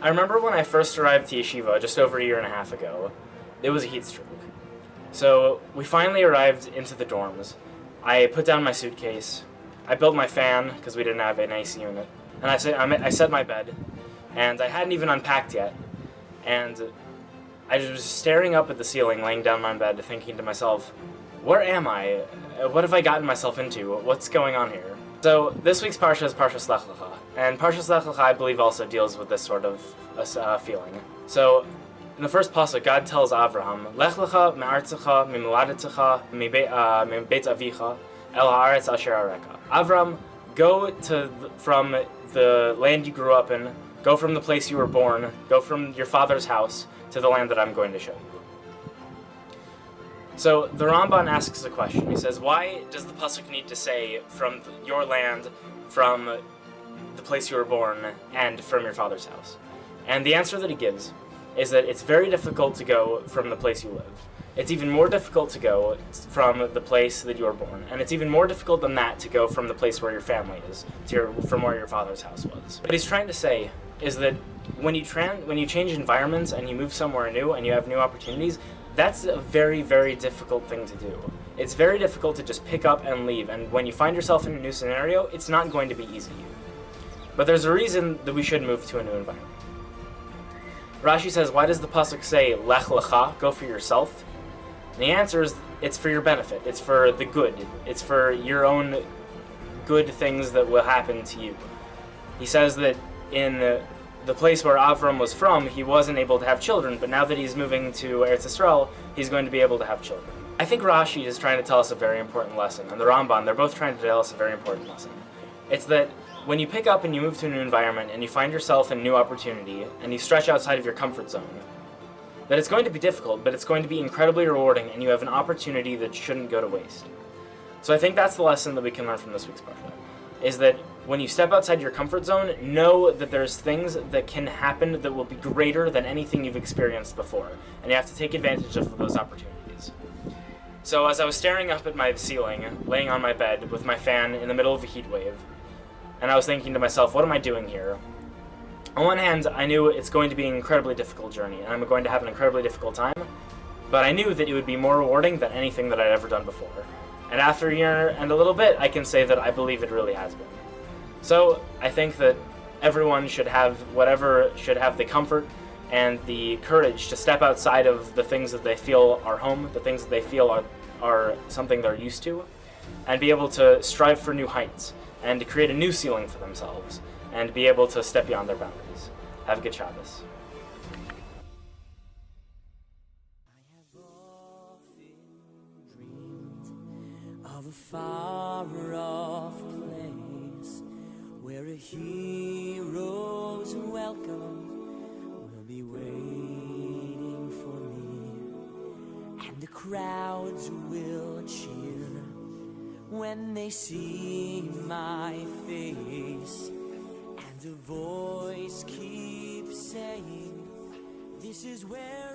I remember when I first arrived to yeshiva just over a year and a half ago, it was a heat stroke. So we finally arrived into the dorms. I put down my suitcase. I built my fan because we didn't have an AC unit. And I set my bed, and I hadn't even unpacked yet. And I was just staring up at the ceiling, laying down my bed, thinking to myself, where am I? What have I gotten myself into? What's going on here? So this week's Parsha is Parshat Lecha, and Parshat Lecha, I believe, also deals with this sort of feeling. So in the first pasuk, God tells Avraham, Lech lecha me'artzecha mimoladetecha mibeit avicha el haaretz asher areka. Avram, go from the land you grew up in, go from the place you were born, go from your father's house to the land that I'm going to show you. So the Ramban asks a question. He says, why does the pasuk need to say from your land, from the place you were born, and from your father's house? And the answer that he gives is that it's very difficult to go from the place you live. It's even more difficult to go from the place that you were born. And it's even more difficult than that to go from the place where your family is, from where your father's house was. What he's trying to say is that when you change environments and you move somewhere new and you have new opportunities, that's a very, very difficult thing to do. It's very difficult to just pick up and leave, and when you find yourself in a new scenario, it's not going to be easy. But there's a reason that we should move to a new environment. Rashi says, why does the pasuk say, Lech lecha, go for yourself? And the answer is, it's for your benefit. It's for the good. It's for your own good things that will happen to you. He says that in the place where Avram was from, he wasn't able to have children, but now that he's moving to Eretz Yisrael, he's going to be able to have children. I think Rashi is trying to tell us a very important lesson, and the Ramban, they're both trying to tell us a very important lesson. It's that when you pick up and you move to a new environment and you find yourself in a new opportunity and you stretch outside of your comfort zone, that it's going to be difficult, but it's going to be incredibly rewarding, and you have an opportunity that shouldn't go to waste. So I think that's the lesson that we can learn from this week's Parsha, is that when you step outside your comfort zone, know that there's things that can happen that will be greater than anything you've experienced before, and you have to take advantage of those opportunities. So as I was staring up at my ceiling, laying on my bed with my fan in the middle of a heat wave, and I was thinking to myself, what am I doing here? On one hand, I knew it's going to be an incredibly difficult journey, and I'm going to have an incredibly difficult time, but I knew that it would be more rewarding than anything that I'd ever done before. And after a year and a little bit, I can say that I believe it really has been. So I think that everyone should have the comfort and the courage to step outside of the things that they feel are home, the things that they feel are something they're used to, and be able to strive for new heights and to create a new ceiling for themselves and be able to step beyond their boundaries. Have a good Shabbos. Of a far-off place where a hero's welcome will be waiting for me, and the crowds will cheer when they see my face, and a voice keeps saying, this is where